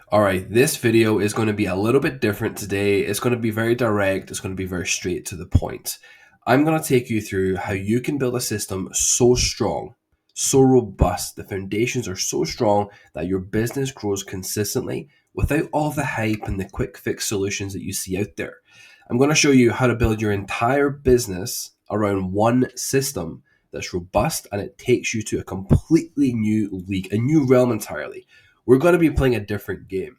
All right, this video is going to be a little bit different today. It's going to be very direct. It's going to be very straight to the point. I'm going to take you through how you can build a system so strong, so robust, the foundations are so strong that your business grows consistently without all the hype and the quick fix solutions that you see out there. I'm going to show you how to build your entire business around one system that's robust and it takes you to a completely new league, a new realm entirely. We're going to be playing a different game.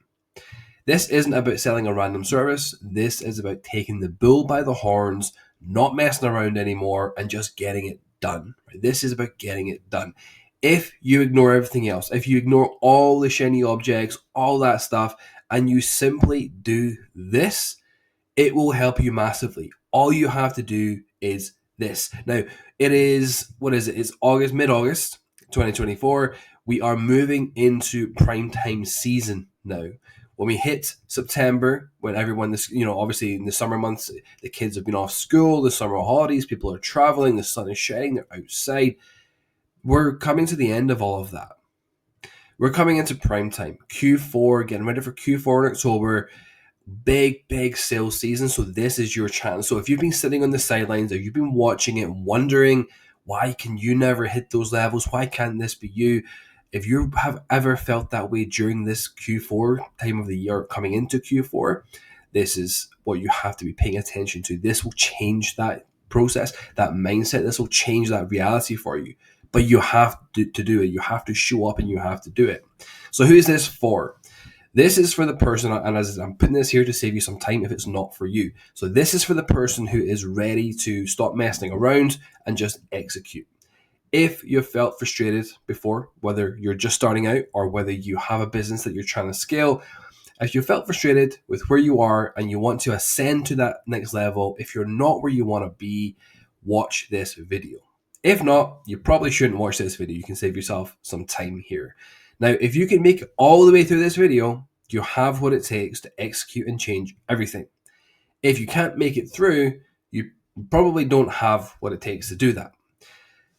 This isn't about selling a random service. This is about taking the bull by the horns, not messing around anymore, and just getting it done. Right? This is about getting it done. If you ignore everything else, if you ignore all the shiny objects, all that stuff, and you simply do this, it will help you massively. All you have to do is this. Now, it is, what is it? It's August, mid-August 2024. We are moving into prime time season now. When we hit September, when everyone, obviously in the summer months, the kids have been off school, the summer holidays, people are traveling, the sun is shining, they're outside. We're coming to the end of all of that. We're coming into prime time, Q4, getting ready for Q4 in October. Big sales season. So this is your chance. So if you've been sitting on the sidelines, if you've been watching it wondering why can you never hit those levels, why can't this be you, if you have ever felt that way during this Q4 time of the year coming into Q4, this is what you have to be paying attention to. This will change that process, that mindset. This will change that reality for you, but you have to do it. You have to show up and you have to do it. So who is this for? This is for the person, and as I'm putting this here to save you some time if it's not for you. So this is for the person who is ready to stop messing around and just execute. If you've felt frustrated before, whether you're just starting out or whether you have a business that you're trying to scale, if you felt frustrated with where you are and you want to ascend to that next level, if you're not where you want to be, watch this video. If not, you probably shouldn't watch this video. You can save yourself some time here. Now, if you can make it all the way through this video, you have what it takes to execute and change everything. If you can't make it through, you probably don't have what it takes to do that.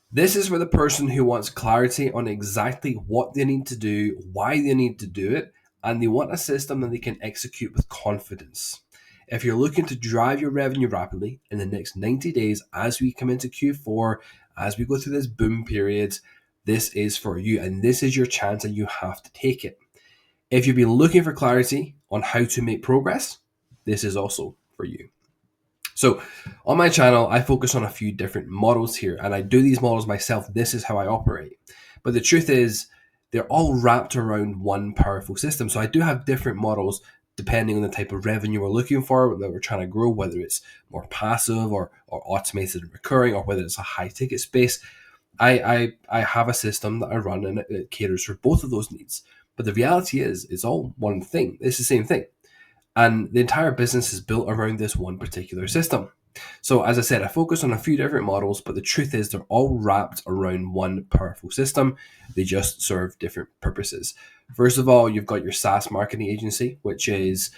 This is for the person who wants clarity on exactly what they need to do, why they need to do it, and they want a system that they can execute with confidence. If you're looking to drive your revenue rapidly in the next 90 days as we come into Q4, as we go through this boom period, this is for you and this is your chance and you have to take it. If you've been looking for clarity on how to make progress, this is also for you. So on my channel, I focus on a few different models here and I do these models myself. This is how I operate. But the truth is, they're all wrapped around one powerful system. So I do have different models depending on the type of revenue we're looking for, that we're trying to grow, whether it's more passive or automated and recurring, or whether it's a high ticket space. I have a system that I run and it caters for both of those needs. But the reality is, it's all one thing. It's the same thing. And the entire business is built around this one particular system. So as I said, I focus on a few different models, but the truth is they're all wrapped around one powerful system. They just serve different purposes. First of all, you've got your SAAS Marketing Agency, which is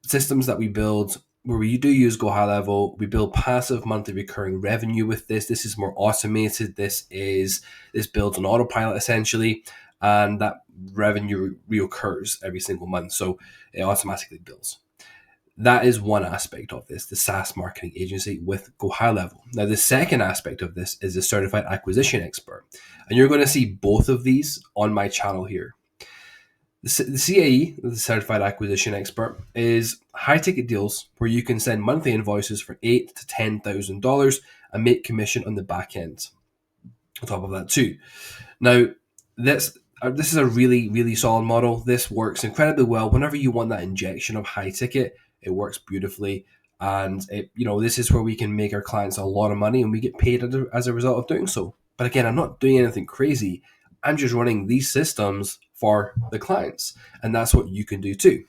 systems that we build where we do use GoHighLevel. We build passive monthly recurring revenue with this. This is more automated. This builds on autopilot essentially, and that revenue reoccurs every single month. So it automatically builds. That is one aspect of this, the SAAS Marketing Agency with GoHighLevel. Now, the second aspect of this is the Certified Acquisition Expert. And you're going to see both of these on my channel here. The CAE, the Certified Acquisition Expert, is high-ticket deals where you can send monthly invoices for $8,000 to $10,000 and make commission on the back end. On top of that too. Now, this is a really solid model. This works incredibly well. Whenever you want that injection of high ticket, it works beautifully. And this is where we can make our clients a lot of money and we get paid as a result of doing so. But again, I'm not doing anything crazy. I'm just running these systems for the clients. And that's what you can do too.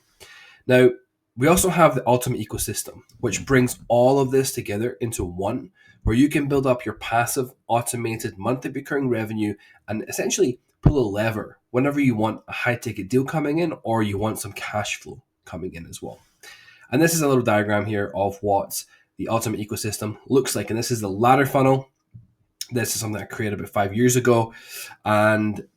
Now, we also have the Ultimate Ecosystem, which brings all of this together into one, where you can build up your passive, automated, monthly recurring revenue and essentially pull a lever whenever you want a high ticket deal coming in or you want some cash flow coming in as well. And this is a little diagram here of what the Ultimate Ecosystem looks like. And this is the ladder funnel. This is something I created about 5 years ago. And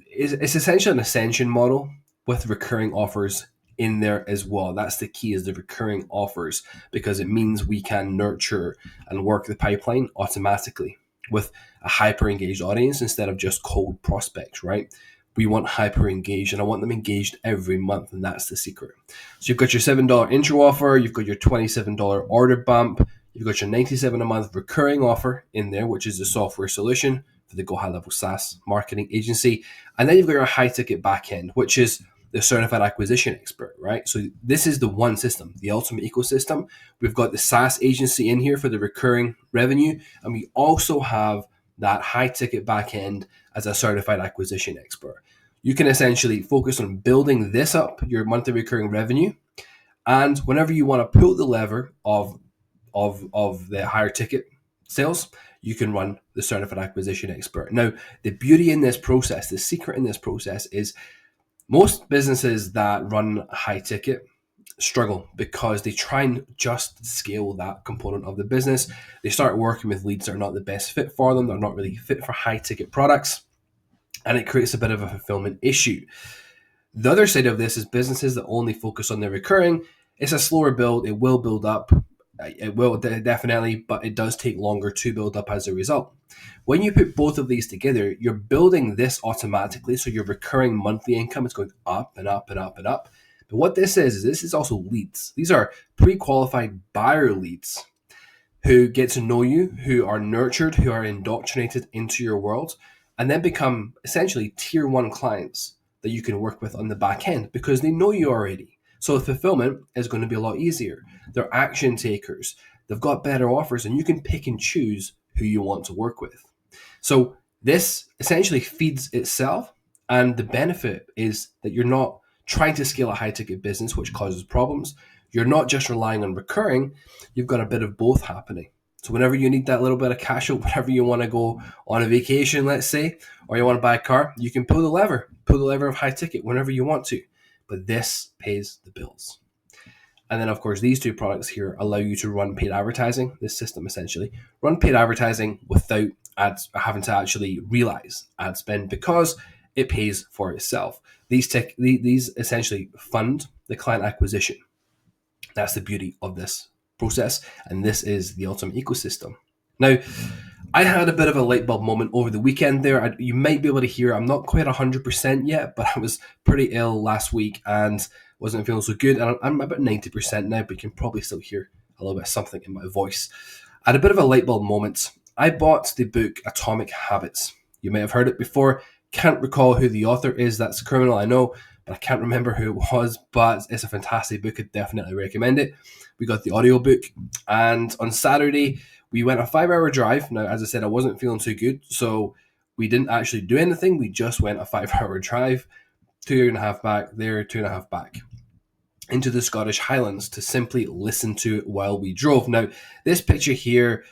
it's essentially an ascension model. with recurring offers in there as well. That's the key, is the recurring offers, because it means we can nurture and work the pipeline automatically with a hyper engaged audience instead of just cold prospects, right? We want hyper engaged, and I want them engaged every month, and that's the secret. So you've got your $7 intro offer, you've got your $27 order bump, you've got your $97 a month recurring offer in there, which is the software solution for the GoHighLevel SaaS Marketing Agency, and then you've got your high ticket backend, which is the certified acquisition expert, right? So this is the one system, the ultimate ecosystem. We've got the SaaS agency in here for the recurring revenue, and we also have that high ticket backend as a certified acquisition expert. You can essentially focus on building this up, your monthly recurring revenue, and whenever you want to pull the lever of the higher ticket sales, you can run the certified acquisition expert. Now, the beauty in this process, the secret in this process, is most businesses that run high ticket struggle because they try and just scale that component of the business. They start working with leads that are not the best fit for them. They're not really fit for high ticket products, and it creates a bit of a fulfillment issue. The other side of this is businesses that only focus on their recurring. It's a slower build. It will build up. It will definitely, but it does take longer to build up as a result. When you put both of these together, you're building this automatically. So your recurring monthly income is going up and up and up and up. But what this is this is also leads. These are pre-qualified buyer leads who get to know you, who are nurtured, who are indoctrinated into your world, and then become essentially tier one clients that you can work with on the back end because they know you already. So the fulfillment is going to be a lot easier. They're action takers. They've got better offers, and you can pick and choose who you want to work with. So this essentially feeds itself, and the benefit is that you're not trying to scale a high ticket business, which causes problems. You're not just relying on recurring. You've got a bit of both happening. So whenever you need that little bit of cash out, whenever you want to go on a vacation, let's say, or you want to buy a car, you can pull the lever of high ticket whenever you want to. But this pays the bills. And then, of course, these two products here allow you to run paid advertising, this system essentially, run paid advertising without ads having to actually realize ad spend because it pays for itself. These essentially fund the client acquisition. That's the beauty of this process, and this is the ultimate ecosystem. Now, I had a bit of a light bulb moment over the weekend there. You might be able to hear I'm not quite 100% yet, but I was pretty ill last week and wasn't feeling so good. And I'm about 90% now, but you can probably still hear a little bit of something in my voice. I had a bit of a light bulb moment. I bought the book Atomic Habits. You may have heard it before. Can't recall who the author is. That's criminal, I know, but I can't remember who it was. But it's a fantastic book. I'd definitely recommend it. We got the audiobook, and on Saturday, we went a 5-hour drive. Now, as I said, I wasn't feeling too good, so we didn't actually do anything. We just went a 5-hour drive, 2.5 back there, 2.5 back into the Scottish Highlands to simply listen to it while we drove. Now, this picture here,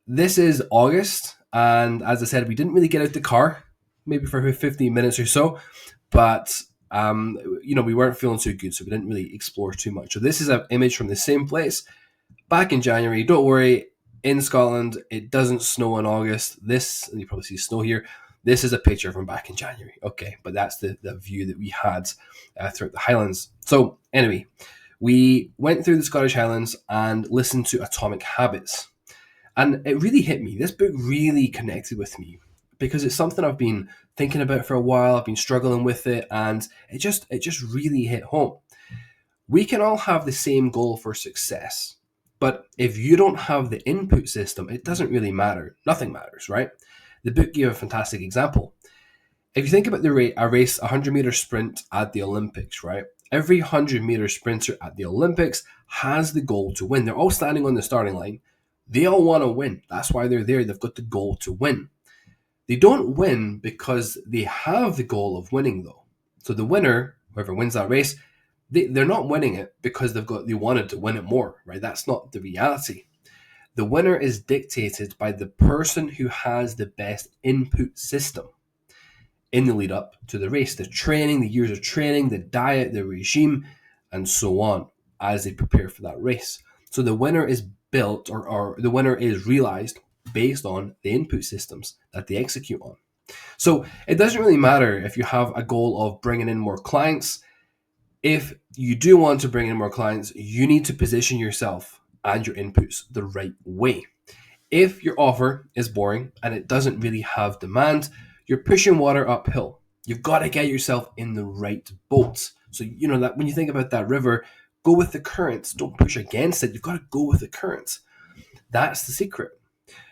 this is August, and as I said, we didn't really get out the car, maybe for 15 minutes or so, but we weren't feeling too good, so we didn't really explore too much. So this is an image from the same place back in January. Don't worry, in Scotland, it doesn't snow in August. This, and you probably see snow here, this is a picture from back in January. Okay, but that's the view that we had throughout the Highlands. So anyway, we went through the Scottish Highlands and listened to Atomic Habits. And it really hit me. This book really connected with me because it's something I've been thinking about for a while. I've been struggling with it, and it just really hit home. We can all have the same goal for success, but if you don't have the input system, it doesn't really matter. Nothing matters, right? The book gave a fantastic example. If you think about a race, 100-meter sprint at the Olympics, right? Every 100-meter sprinter at the Olympics has the goal to win. They're all standing on the starting line. They all want to win. That's why they're there. They've got the goal to win. They don't win because they have the goal of winning, though. So the winner, whoever wins that race, they're not winning it because they wanted to win it more, right? That's not the reality. The winner is dictated by the person who has the best input system in the lead up to the race. The training, the years of training, the diet, the regime, and so on as they prepare for that race. So the winner is built or the winner is realized based on the input systems that they execute on. So it doesn't really matter if you have a goal of bringing in more clients. If you do want to bring in more clients, you need to position yourself and your inputs the right way. If your offer is boring and it doesn't really have demand, you're pushing water uphill. You've got to get yourself in the right boat. So, that when you think about that river, go with the currents. Don't push against it. You've got to go with the currents. That's the secret.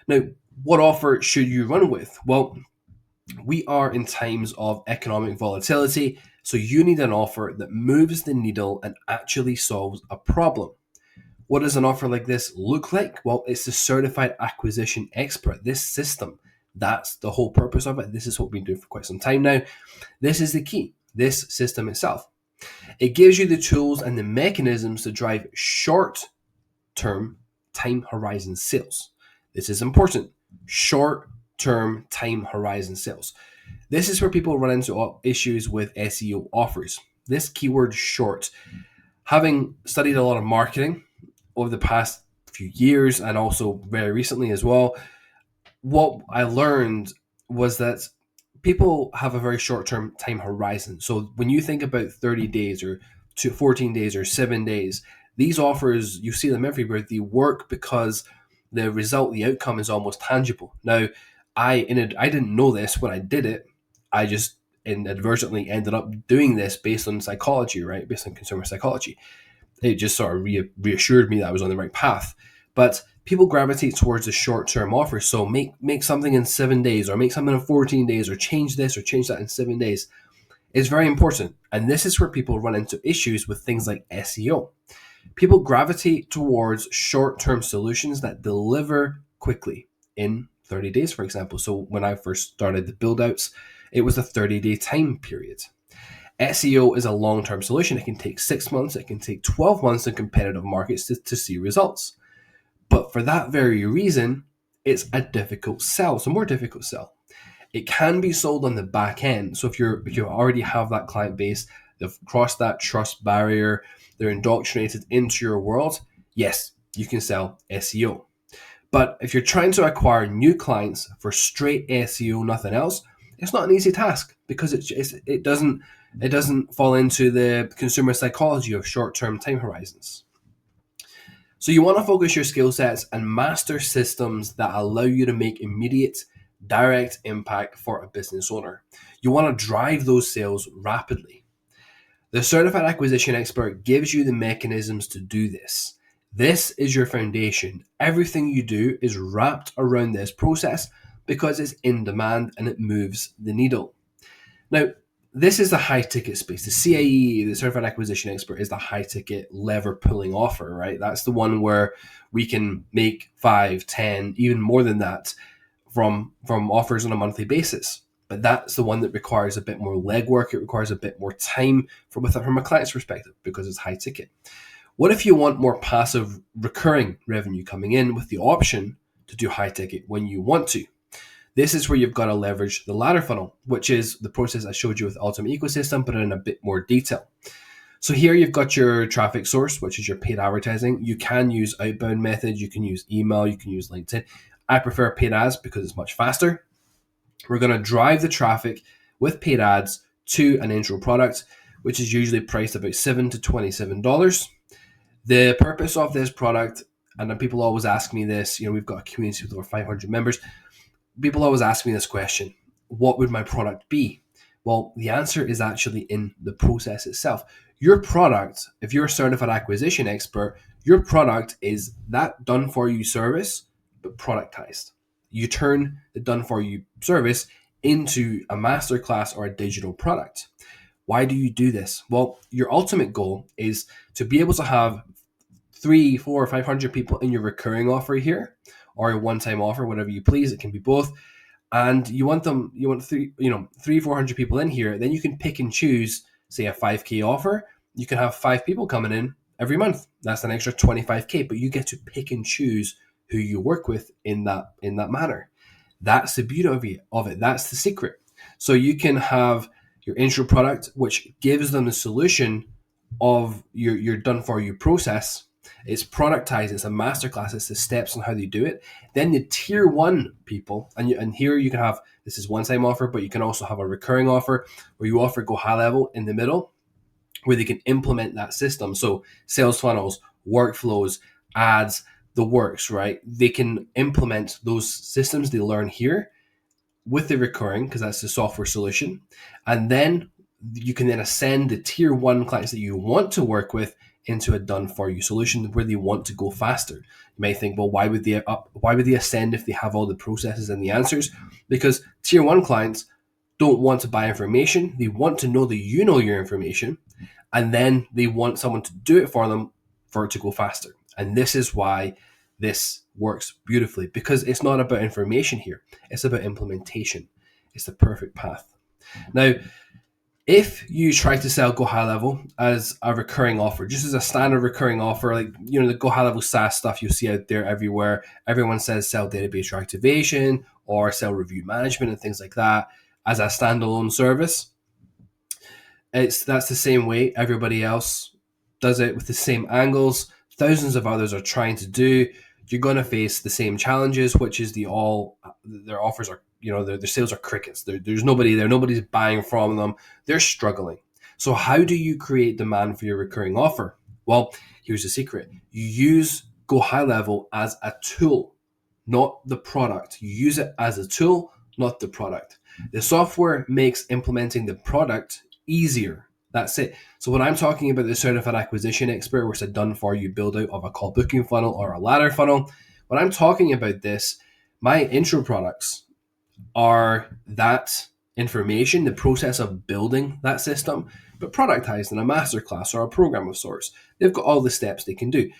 Now, what offer should you run with? Well, we are in times of economic volatility, so you need an offer that moves the needle and actually solves a problem. What does an offer like this look like? Well, it's the certified acquisition expert. This system, that's the whole purpose of it. This is what we've been doing for quite some time now. This is the key, this system itself. It gives you the tools and the mechanisms to drive short-term time horizon sales. This is important. Short-term time horizon sales. This is where people run into issues with SEO offers. This keyword short. Having studied a lot of marketing over the past few years and also very recently as well, what I learned was that people have a very short-term time horizon. So when you think about 30 days or 14 days or 7 days, these offers, you see them everywhere. They work because the result, the outcome is almost tangible. Now, I didn't know this when I did it. I just inadvertently ended up doing this based on psychology, right? Based on consumer psychology. It just sort of reassured me that I was on the right path. But people gravitate towards the short-term offer. So make something in 7 days, or make something in 14 days, or change this or change that in 7 days. It's very important. And this is where people run into issues with things like SEO. People gravitate towards short-term solutions that deliver quickly in 30 days, for example. So when I first started the build-outs, it was a 30-day time period. SEO is a long-term solution. It can take 6 months. It can take 12 months in competitive markets to see results. But for that very reason, it's a difficult sell. It's a more difficult sell. It can be sold on the back end. So if you already have that client base, they've crossed that trust barrier, they're indoctrinated into your world, yes, you can sell SEO. But if you're trying to acquire new clients for straight SEO, nothing else, it's not an easy task because it doesn't fall into the consumer psychology of short-term time horizons. So you want to focus your skill sets and master systems that allow you to make immediate, direct impact for a business owner. You want to drive those sales rapidly. The certified acquisition expert gives you the mechanisms to do this. This is your foundation. Everything you do is wrapped around this process because it's in demand and it moves the needle. Now, this is the high ticket space. The CAE, the certified acquisition expert, is the high ticket lever pulling offer, right? That's the one where we can make 5, 10, even more than that from offers on a monthly basis. But that's the one that requires a bit more legwork. It requires a bit more time from a client's perspective because it's high ticket. What if you want more passive recurring revenue coming in with the option to do high ticket when you want to? This is where you've got to leverage the ladder funnel, which is the process I showed you with Ultimate Ecosystem, but in a bit more detail. So here you've got your traffic source, which is your paid advertising. You can use outbound methods. You can use email. You can use LinkedIn. I prefer paid ads because it's much faster. We're going to drive the traffic with paid ads to an intro product, which is usually priced about $7 to $27. The purpose of this product, and people always ask me this, we've got a community with over 500 members. People always ask me this question: what would my product be? Well, the answer is actually in the process itself. Your product, if you're a certified acquisition expert, your product is that done-for-you service, but productized. You turn the done-for-you service into a masterclass or a digital product. Why do you do this? Well, your ultimate goal is to be able to have 300, 400, 500 people in your recurring offer here, or a one-time offer, whatever you please. It can be both. And you want 400 people in here. Then you can pick and choose, say a 5K offer. You can have 5 people coming in every month. That's an extra 25K, but you get to pick and choose who you work with in that manner. That's the beauty of it. That's the secret. So you can have your intro product, which gives them the solution of your done-for-you process. It's productized. It's a masterclass. It's the steps on how they do it. Then the tier 1 people, and here you can have, this is one-time offer, but you can also have a recurring offer where you offer GoHighLevel in the middle, where they can implement that system. So sales funnels, workflows, ads, the works, right? They can implement those systems they learn here with the recurring, because that's the software solution. And then you can then ascend the tier one clients that you want to work with into a done for you solution where they want to go faster. You may think, well, why would they ascend if they have all the processes and the answers? Because tier one clients don't want to buy information. They want to know that you know your information, and then they want someone to do it for them for it to go faster. And this is why this works beautifully, because it's not about information here. It's about implementation. It's the perfect path. Now, if you try to sell GoHighLevel as a recurring offer, just as a standard recurring offer, like, you know, the GoHighLevel SaaS stuff you see out there everywhere, everyone says sell database reactivation or sell review management and things like that as a standalone service. That's the same way everybody else does it, with the same angles. Thousands of others are trying to do. You're going to face the same challenges, which is their offers are, you know, their sales are crickets. There's nobody there. Nobody's buying from them. They're struggling. So how do you create demand for your recurring offer? Well, here's the secret. You use GoHighLevel as a tool, not the product. You use it as a tool, not the product. The software makes implementing the product easier. That's it. So when I'm talking about the certified acquisition expert, where it's a done for you build out of a call booking funnel or a ladder funnel, when I'm talking about this, my intro products are that information, the process of building that system, but productized in a masterclass or a program of sorts. They've got all the steps they can do.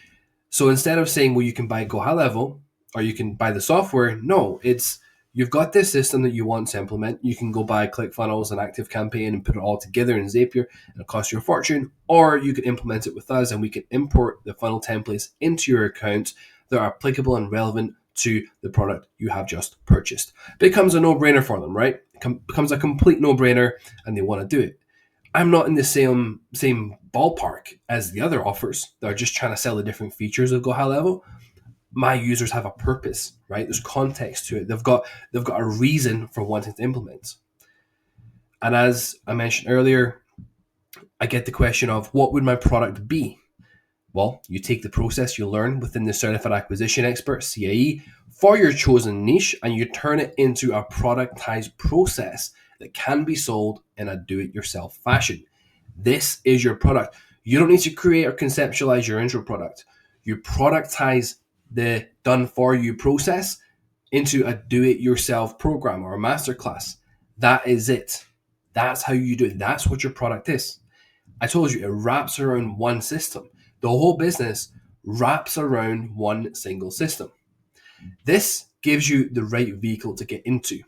So instead of saying, well, you can buy GoHighLevel or you can buy the software, no, it's you've got this system that you want to implement. You can go buy ClickFunnels and ActiveCampaign and put it all together in Zapier, and it'll cost you a fortune. Or you can implement it with us and we can import the funnel templates into your account that are applicable and relevant to the product you have just purchased. It becomes a no-brainer for them, right? It becomes a complete no-brainer and they want to do it. I'm not in the same ballpark as the other offers that are just trying to sell the different features of GoHighLevel. My users have a purpose, right? There's context to it. They've got a reason for wanting to implement. And as I mentioned earlier, I get the question of what would my product be? Well, you take the process you learn within the Certified Acquisition Expert, CAE, for your chosen niche, and you turn it into a productized process that can be sold in a do-it-yourself fashion. This is your product. You don't need to create or conceptualize your intro product. You productize the done-for-you process into a do-it-yourself program or a masterclass. That is it. That's how you do it. That's what your product is. I told you, it wraps around one system. The whole business wraps around one single system. This gives you the right vehicle to get into.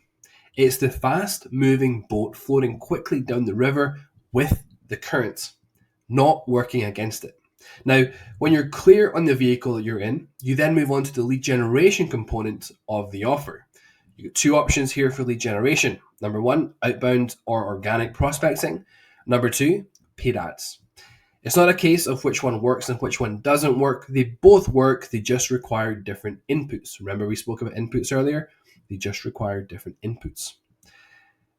It's the fast-moving boat floating quickly down the river with the current, not working against it. Now, when you're clear on the vehicle that you're in, you then move on to the lead generation component of the offer. You get two options here for lead generation. Number one, outbound or organic prospecting. Number two, paid ads. It's not a case of which one works and which one doesn't work. They both work. They just require different inputs. Remember we spoke about inputs earlier? They just require different inputs.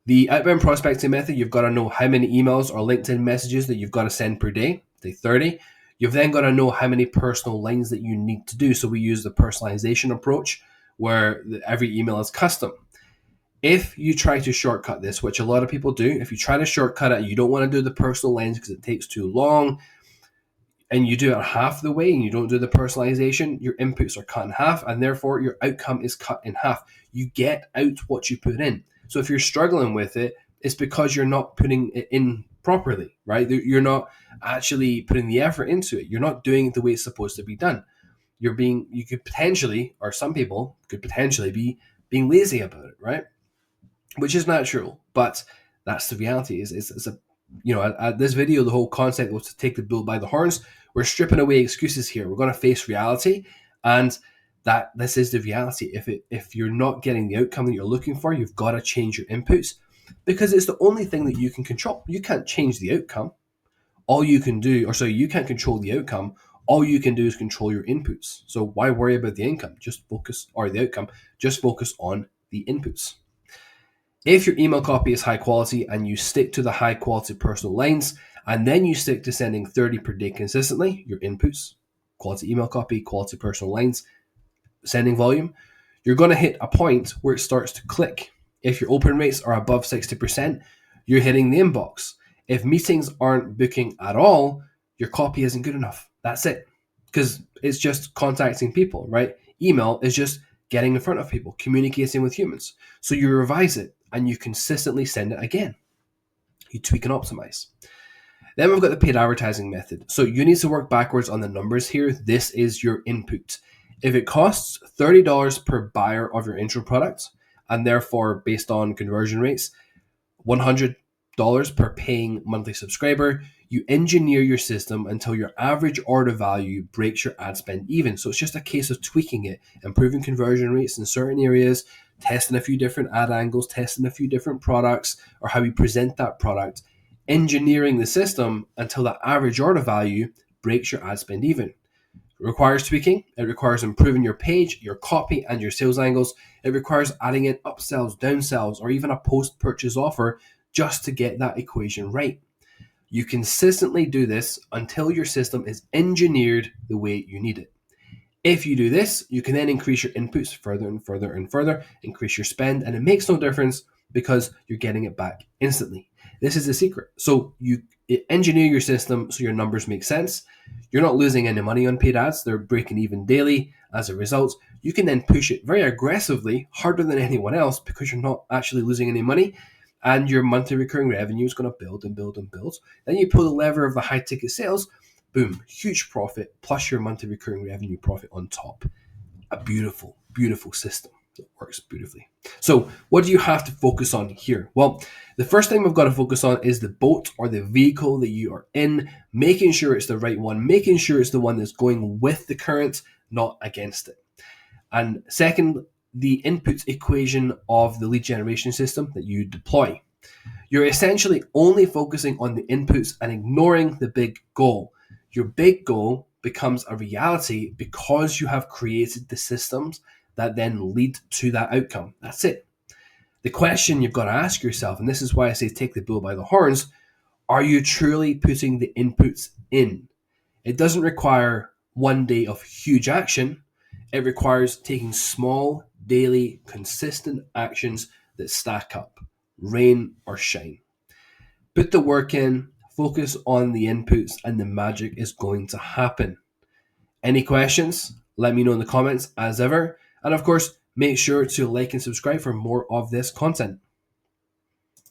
The outbound prospecting method, you've got to know how many emails or LinkedIn messages that you've got to send per day, say 30. You've then got to know how many personal lines that you need to do. So we use the personalization approach where every email is custom. If you try to shortcut this, which a lot of people do, if you try to shortcut it, you don't want to do the personal lines because it takes too long, and you do it half the way and you don't do the personalization, your inputs are cut in half and therefore your outcome is cut in half. You get out what you put in. So if you're struggling with it, it's because you're not putting it in properly, right? You're not actually putting the effort into it. You're not doing it the way it's supposed to be done. You could potentially, or some people could potentially be being lazy about it, right? Which is natural, but that's the reality. This video, the whole concept was to take the bull by the horns. We're stripping away excuses here. We're going to face reality, and that this is the reality. If you're not getting the outcome that you're looking for, you've got to change your inputs, because it's the only thing that you can control. You can't change the outcome. You can't control the outcome. All you can do is control your inputs. So why worry about the outcome? Just focus on the inputs. If your email copy is high quality and you stick to the high quality personal lines and then you stick to sending 30 per day consistently, your inputs, quality email copy, quality personal lines, sending volume, you're going to hit a point where it starts to click. If your open rates are above 60%, you're hitting the inbox. If meetings aren't booking at all, your copy isn't good enough. That's it. Because it's just contacting people, right? Email is just getting in front of people, communicating with humans. So you revise it and you consistently send it again. You tweak and optimize. Then we've got the paid advertising method. So you need to work backwards on the numbers here. This is your input. If it costs $30 per buyer of your intro product, and therefore based on conversion rates, $100 per paying monthly subscriber, you engineer your system until your average order value breaks your ad spend even. So it's just a case of tweaking it, improving conversion rates in certain areas, testing a few different ad angles, testing a few different products or how you present that product, engineering the system until that average order value breaks your ad spend even. It requires tweaking. It requires improving your page, your copy, and your sales angles. It requires adding in upsells, downsells, or even a post-purchase offer just to get that equation right. You consistently do this until your system is engineered the way you need it. If you do this, you can then increase your inputs further and further and further, increase your spend, and it makes no difference because you're getting it back instantly. This is the secret. So you engineer your system so your numbers make sense. You're not losing any money on paid ads. They're breaking even daily. As a result, you can then push it very aggressively, harder than anyone else, because you're not actually losing any money. And your monthly recurring revenue is going to build and build and build. Then you pull the lever of the high ticket sales, boom, huge profit, plus your monthly recurring revenue profit on top. A beautiful, beautiful system that works beautifully. So what do you have to focus on here? Well, the first thing we've got to focus on is the boat or the vehicle that you are in, making sure it's the right one, making sure it's the one that's going with the current, not against it. And second, the input equation of the lead generation system that you deploy. You're essentially only focusing on the inputs and ignoring the big goal. Your big goal becomes a reality because you have created the systems that then lead to that outcome. That's it. The question you've got to ask yourself, and this is why I say take the bull by the horns, are you truly putting the inputs in? It doesn't require one day of huge action. It requires taking small, daily, consistent actions that stack up, rain or shine. Put the work in, focus on the inputs, and the magic is going to happen. Any questions? Let me know in the comments as ever. And of course, make sure to like and subscribe for more of this content.